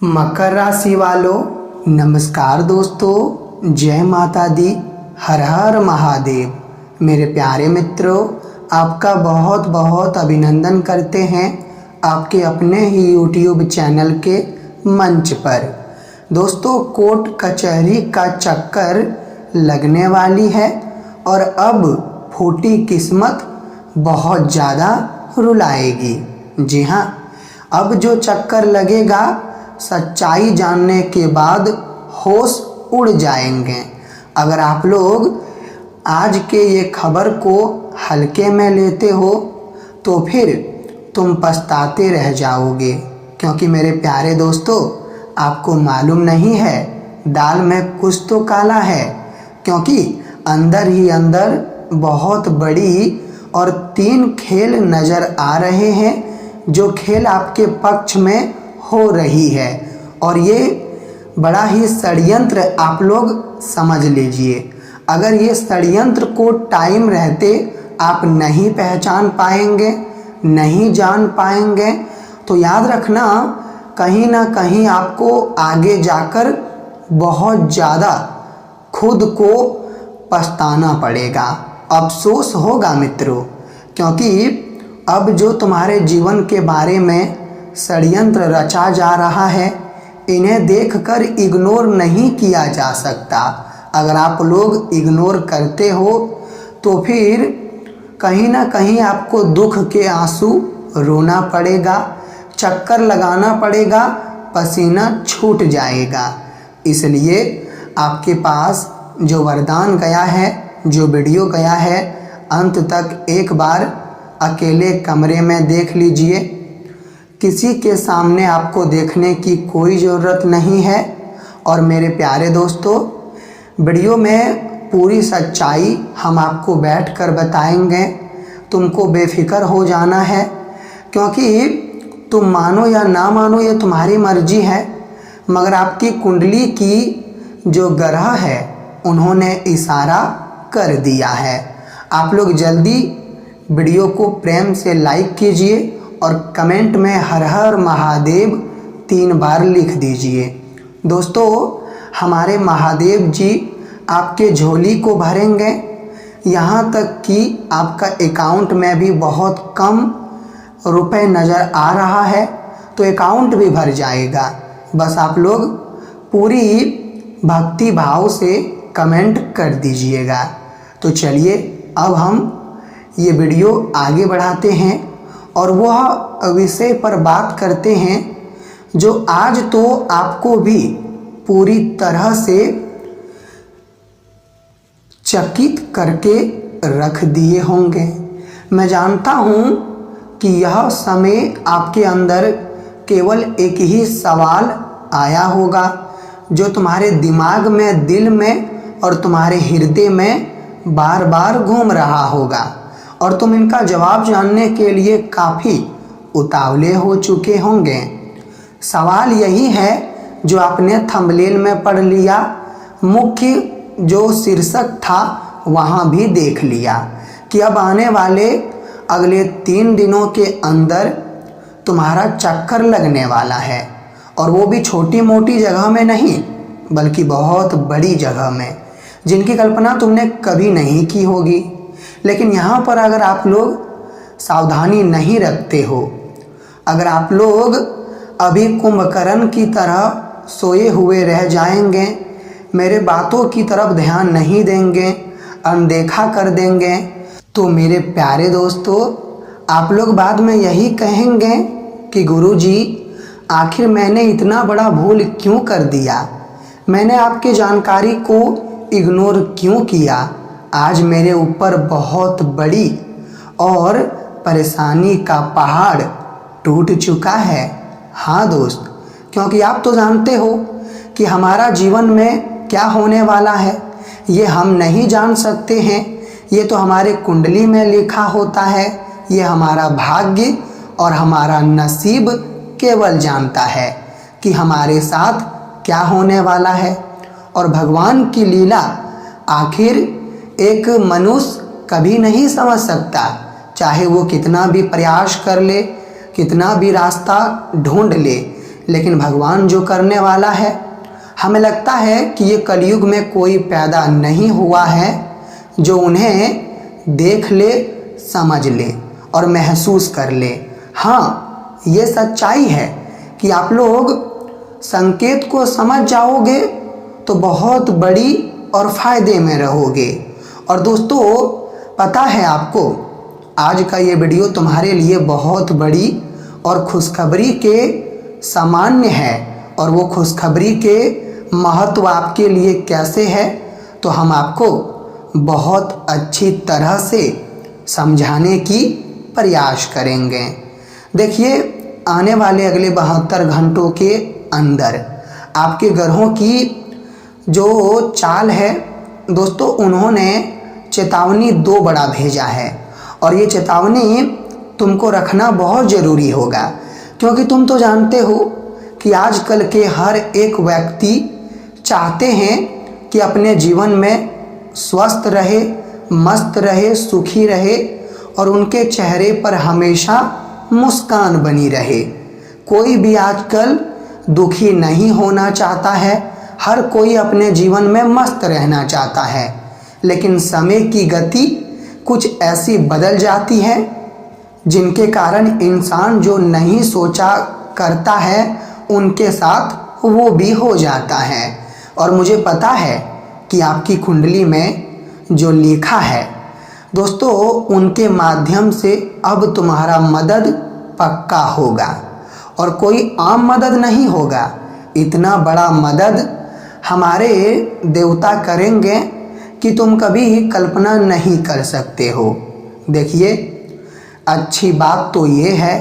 मकर राशि वालों नमस्कार दोस्तों, जय माता दी, हर हर महादेव। मेरे प्यारे मित्रों, आपका बहुत बहुत अभिनंदन करते हैं आपके अपने ही YouTube चैनल के मंच पर। दोस्तों, कोर्ट कचहरी का चक्कर लगने वाली है और अब फूटी किस्मत बहुत ज़्यादा रुलाएगी। जी हाँ, अब जो चक्कर लगेगा सच्चाई जानने के बाद होश उड़ जाएंगे। अगर आप लोग आज के ये खबर को हल्के में लेते हो तो फिर तुम पछताते रह जाओगे, क्योंकि मेरे प्यारे दोस्तों, आपको मालूम नहीं है दाल में कुछ तो काला है, क्योंकि अंदर ही अंदर बहुत बड़ी और 3 खेल नज़र आ रहे हैं, जो खेल आपके पक्ष में हो रही है। और ये बड़ा ही षड्यंत्र आप लोग समझ लीजिए। अगर ये षड्यंत्र को टाइम रहते आप नहीं पहचान पाएंगे, नहीं जान पाएंगे, तो याद रखना कहीं ना कहीं आपको आगे जाकर बहुत ज़्यादा खुद को पछताना पड़ेगा, अफसोस होगा मित्रों। क्योंकि अब जो तुम्हारे जीवन के बारे में षड्यंत्र रचा जा रहा है, इन्हें देखकर इग्नोर नहीं किया जा सकता। अगर आप लोग इग्नोर करते हो तो फिर कहीं ना कहीं आपको दुख के आंसू रोना पड़ेगा, चक्कर लगाना पड़ेगा, पसीना छूट जाएगा। इसलिए आपके पास जो वरदान गया है, जो वीडियो गया है, अंत तक एक बार अकेले कमरे में देख लीजिए। किसी के सामने आपको देखने की कोई ज़रूरत नहीं है। और मेरे प्यारे दोस्तों, वीडियो में पूरी सच्चाई हम आपको बैठकर बताएंगे। तुमको बेफिक्र हो जाना है, क्योंकि तुम मानो या ना मानो ये तुम्हारी मर्जी है, मगर आपकी कुंडली की जो ग्रह है उन्होंने इशारा कर दिया है। आप लोग जल्दी वीडियो को प्रेम से लाइक कीजिए और कमेंट में हर हर महादेव 3 बार लिख दीजिए। दोस्तों, हमारे महादेव जी आपके झोली को भरेंगे, यहाँ तक कि आपका अकाउंट में भी बहुत कम रुपए नज़र आ रहा है, तो अकाउंट भी भर जाएगा। बस आप लोग पूरी भक्ति भाव से कमेंट कर दीजिएगा। तो चलिए अब हम ये वीडियो आगे बढ़ाते हैं और वह विषय पर बात करते हैं जो आज तो आपको भी पूरी तरह से चकित करके रख दिए होंगे। मैं जानता हूँ कि यह समय आपके अंदर केवल एक ही सवाल आया होगा, जो तुम्हारे दिमाग में, दिल में और तुम्हारे हृदय में बार बार घूम रहा होगा, और तुम इनका जवाब जानने के लिए काफ़ी उतावले हो चुके होंगे। सवाल यही है जो आपने थंबनेल में पढ़ लिया, मुख्य जो शीर्षक था वहाँ भी देख लिया कि अब आने वाले अगले 3 दिनों के अंदर तुम्हारा चक्कर लगने वाला है, और वो भी छोटी मोटी जगह में नहीं बल्कि बहुत बड़ी जगह में, जिनकी कल्पना तुमने कभी नहीं की होगी। लेकिन यहाँ पर अगर आप लोग सावधानी नहीं रखते हो, अगर आप लोग अभी कुंभकर्ण की तरह सोए हुए रह जाएंगे, मेरे बातों की तरफ ध्यान नहीं देंगे, अनदेखा कर देंगे, तो मेरे प्यारे दोस्तों, आप लोग बाद में यही कहेंगे कि गुरुजी, आखिर मैंने इतना बड़ा भूल क्यों कर दिया, मैंने आपकी जानकारी को इग्नोर क्यों किया। आज मेरे ऊपर बहुत बड़ी और परेशानी का पहाड़ टूट चुका है। हाँ दोस्त, क्योंकि आप तो जानते हो कि हमारा जीवन में क्या होने वाला है, ये हम नहीं जान सकते हैं। ये तो हमारे कुंडली में लिखा होता है, ये हमारा भाग्य और हमारा नसीब केवल जानता है कि हमारे साथ क्या होने वाला है। और भगवान की लीला आखिर एक मनुष्य कभी नहीं समझ सकता, चाहे वो कितना भी प्रयास कर ले, कितना भी रास्ता ढूंढ ले, लेकिन भगवान जो करने वाला है, हमें लगता है कि ये कलयुग में कोई पैदा नहीं हुआ है जो उन्हें देख ले, समझ ले और महसूस कर ले। हाँ, ये सच्चाई है कि आप लोग संकेत को समझ जाओगे तो बहुत बड़ी और फायदे में रहोगे। और दोस्तों, पता है आपको, आज का ये वीडियो तुम्हारे लिए बहुत बड़ी और खुशखबरी के सामान्य है। और वो खुशखबरी के महत्व आपके लिए कैसे है तो हम आपको बहुत अच्छी तरह से समझाने की प्रयास करेंगे। देखिए, आने वाले अगले 72 घंटों के अंदर आपके ग्रहों की जो चाल है दोस्तों, उन्होंने चेतावनी 2 बड़ा भेजा है। और ये चेतावनी तुमको रखना बहुत ज़रूरी होगा, क्योंकि तुम तो जानते हो कि आजकल के हर एक व्यक्ति चाहते हैं कि अपने जीवन में स्वस्थ रहे, मस्त रहे, सुखी रहे और उनके चेहरे पर हमेशा मुस्कान बनी रहे। कोई भी आजकल दुखी नहीं होना चाहता है, हर कोई अपने जीवन में मस्त रहना चाहता है। लेकिन समय की गति कुछ ऐसी बदल जाती है जिनके कारण इंसान जो नहीं सोचा करता है उनके साथ वो भी हो जाता है। और मुझे पता है कि आपकी कुंडली में जो लिखा है दोस्तों, उनके माध्यम से अब तुम्हारा मदद पक्का होगा। और कोई आम मदद नहीं होगा, इतना बड़ा मदद हमारे देवता करेंगे कि तुम कभी कल्पना नहीं कर सकते हो। देखिए, अच्छी बात तो ये है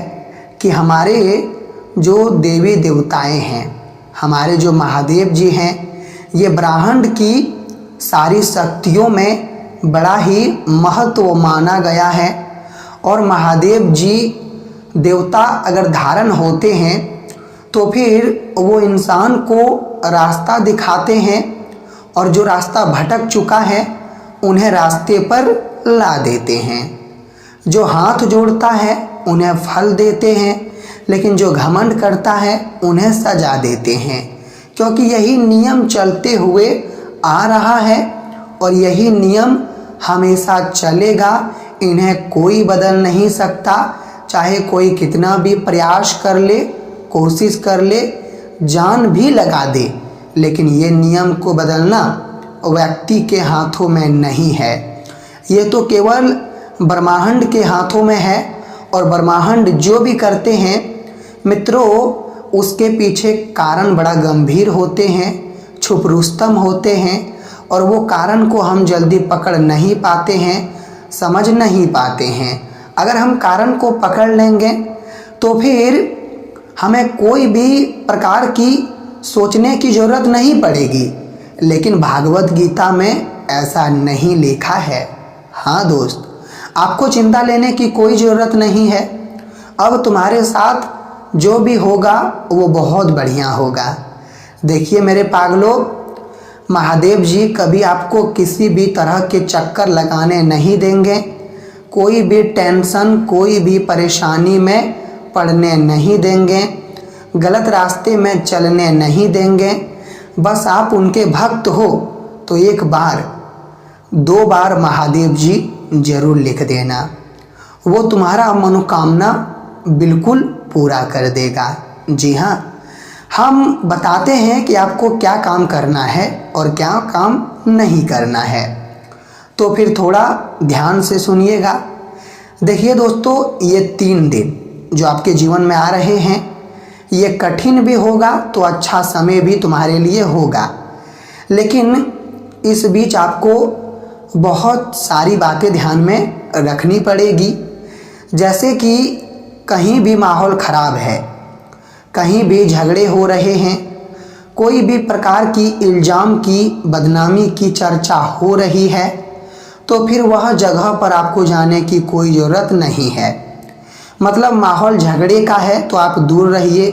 कि हमारे जो देवी देवताएं हैं, हमारे जो महादेव जी हैं, ये ब्रह्मांड की सारी शक्तियों में बड़ा ही महत्व माना गया है। और महादेव जी देवता अगर धारण होते हैं तो फिर वो इंसान को रास्ता दिखाते हैं और जो रास्ता भटक चुका है उन्हें रास्ते पर ला देते हैं। जो हाथ जोड़ता है उन्हें फल देते हैं, लेकिन जो घमंड करता है उन्हें सजा देते हैं। क्योंकि यही नियम चलते हुए आ रहा है और यही नियम हमेशा चलेगा। इन्हें कोई बदल नहीं सकता, चाहे कोई कितना भी प्रयास कर ले, कोशिश कर ले, जान भी लगा दे, लेकिन ये नियम को बदलना व्यक्ति के हाथों में नहीं है। ये तो केवल ब्रह्मांड के हाथों में है। और ब्रह्मांड जो भी करते हैं मित्रों, उसके पीछे कारण बड़ा गंभीर होते हैं, छुप रुस्तम होते हैं। और वो कारण को हम जल्दी पकड़ नहीं पाते हैं, समझ नहीं पाते हैं। अगर हम कारण को पकड़ लेंगे तो फिर हमें कोई भी प्रकार की सोचने की ज़रूरत नहीं पड़ेगी। लेकिन भागवत गीता में ऐसा नहीं लिखा है। हाँ दोस्त, आपको चिंता लेने की कोई ज़रूरत नहीं है। अब तुम्हारे साथ जो भी होगा वो बहुत बढ़िया होगा। देखिए मेरे पागलों, महादेव जी कभी आपको किसी भी तरह के चक्कर लगाने नहीं देंगे, कोई भी टेंशन, कोई भी परेशानी में पड़ने नहीं देंगे, गलत रास्ते में चलने नहीं देंगे। बस आप उनके भक्त हो तो 1 बार 2 बार महादेव जी जरूर लिख देना, वो तुम्हारा मनोकामना बिल्कुल पूरा कर देगा। जी हाँ, हम बताते हैं कि आपको क्या काम करना है और क्या काम नहीं करना है, तो फिर थोड़ा ध्यान से सुनिएगा। देखिए दोस्तों, ये 3 दिन जो आपके जीवन में आ रहे हैं, ये कठिन भी होगा तो अच्छा समय भी तुम्हारे लिए होगा। लेकिन इस बीच आपको बहुत सारी बातें ध्यान में रखनी पड़ेगी। जैसे कि कहीं भी माहौल ख़राब है, कहीं भी झगड़े हो रहे हैं, कोई भी प्रकार की इल्ज़ाम की, बदनामी की चर्चा हो रही है, तो फिर वह जगह पर आपको जाने की कोई ज़रूरत नहीं है। मतलब माहौल झगड़े का है तो आप दूर रहिए।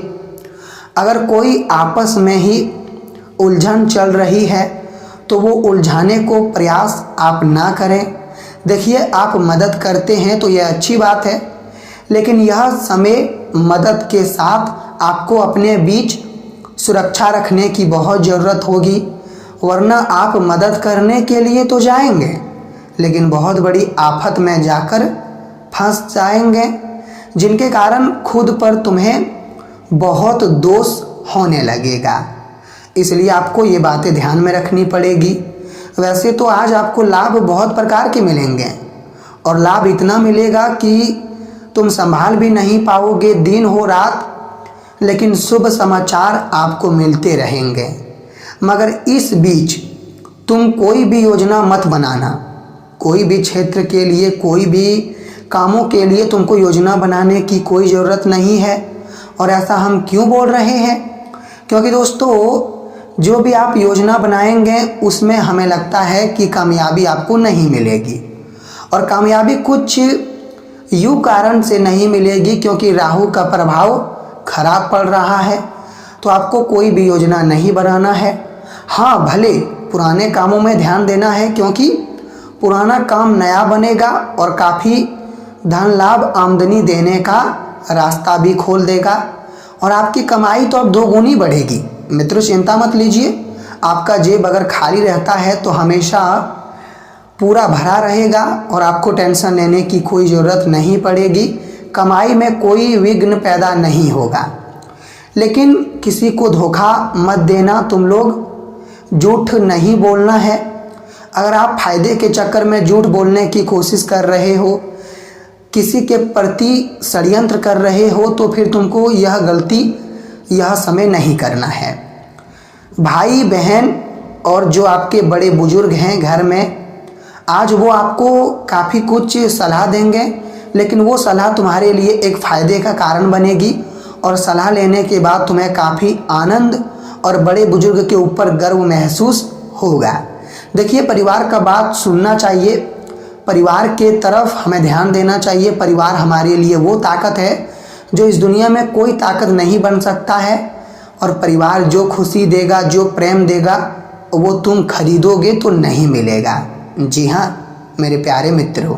अगर कोई आपस में ही उलझन चल रही है तो वो उलझाने को प्रयास आप ना करें। देखिए, आप मदद करते हैं तो यह अच्छी बात है, लेकिन यह समय मदद के साथ आपको अपने बीच सुरक्षा रखने की बहुत ज़रूरत होगी, वरना आप मदद करने के लिए तो जाएंगे लेकिन बहुत बड़ी आफत में जाकर फंस जाएंगे, जिनके कारण खुद पर तुम्हें बहुत दोष होने लगेगा। इसलिए आपको ये बातें ध्यान में रखनी पड़ेगी। वैसे तो आज आपको लाभ बहुत प्रकार के मिलेंगे और लाभ इतना मिलेगा कि तुम संभाल भी नहीं पाओगे दिन हो रात, लेकिन शुभ समाचार आपको मिलते रहेंगे। मगर इस बीच तुम कोई भी योजना मत बनाना। कोई भी क्षेत्र के लिए, कोई भी कामों के लिए तुमको योजना बनाने की कोई ज़रूरत नहीं है। और ऐसा हम क्यों बोल रहे हैं? क्योंकि दोस्तों, जो भी आप योजना बनाएंगे उसमें हमें लगता है कि कामयाबी आपको नहीं मिलेगी। और कामयाबी कुछ यूँ कारण से नहीं मिलेगी क्योंकि राहु का प्रभाव खराब पड़ रहा है। तो आपको कोई भी योजना नहीं बनाना है। हाँ, भले पुराने कामों में ध्यान देना है क्योंकि पुराना काम नया बनेगा और काफ़ी धन लाभ आमदनी देने का रास्ता भी खोल देगा और आपकी कमाई तो अब दोगुनी बढ़ेगी। मित्रों, चिंता मत लीजिए। आपका जेब अगर खाली रहता है तो हमेशा पूरा भरा रहेगा और आपको टेंशन लेने की कोई ज़रूरत नहीं पड़ेगी। कमाई में कोई विघ्न पैदा नहीं होगा। लेकिन किसी को धोखा मत देना। तुम लोग झूठ नहीं बोलना है। अगर आप फायदे के चक्कर में झूठ बोलने की कोशिश कर रहे हो, किसी के प्रति षड्यंत्र कर रहे हो, तो फिर तुमको यह गलती यह समय नहीं करना है। भाई बहन और जो आपके बड़े बुजुर्ग हैं घर में, आज वो आपको काफ़ी कुछ सलाह देंगे, लेकिन वो सलाह तुम्हारे लिए एक फ़ायदे का कारण बनेगी और सलाह लेने के बाद तुम्हें काफ़ी आनंद और बड़े बुजुर्ग के ऊपर गर्व महसूस होगा। देखिए, परिवार का बात सुनना चाहिए। परिवार के तरफ हमें ध्यान देना चाहिए। परिवार हमारे लिए वो ताकत है जो इस दुनिया में कोई ताकत नहीं बन सकता है। और परिवार जो खुशी देगा, जो प्रेम देगा, वो तुम खरीदोगे तो नहीं मिलेगा। जी हाँ मेरे प्यारे मित्रों।